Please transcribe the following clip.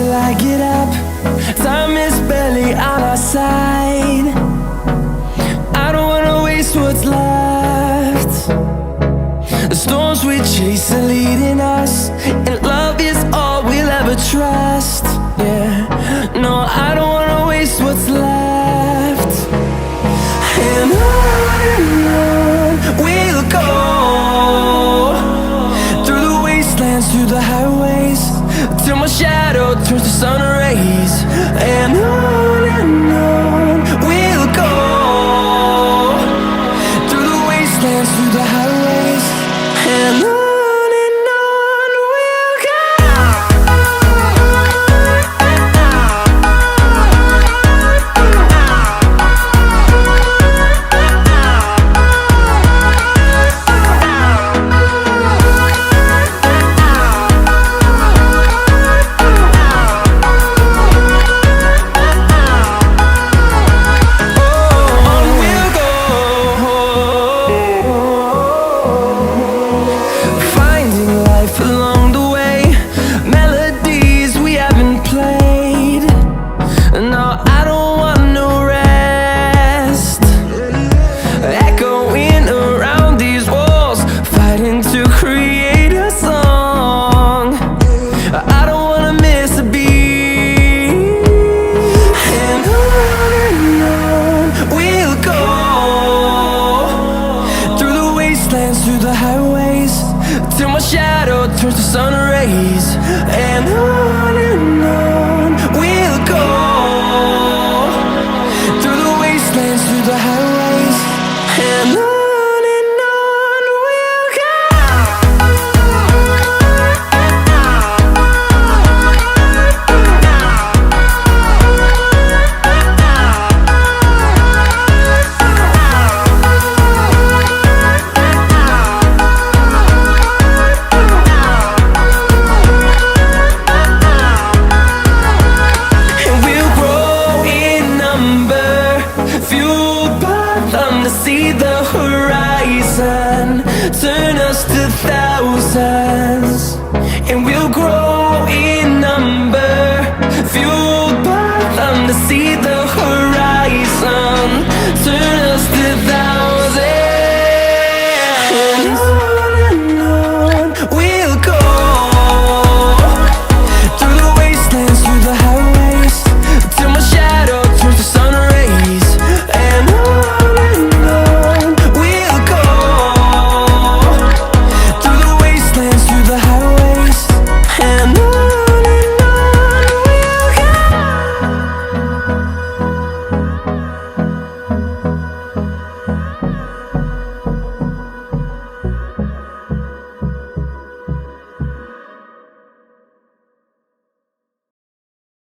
till I get up. Time is barely on our side. I don't wanna waste what's left. The storms we chase are leading us, and love is all we'll ever trust. Yeah, no, I don't wanna waste what's left. And on we'll go, through the wastelands, through the highways, till my shadow turns to sun rays. And on we'll go, through the wastelands, through the highways, and on. Through the highways, till my shadow turns to sun rays. And on we'll go, through the wastelands, through the highways, and on we'll go. See the horizon turn us to thousands, and we'll grow in number, fueled by them to see the horizon.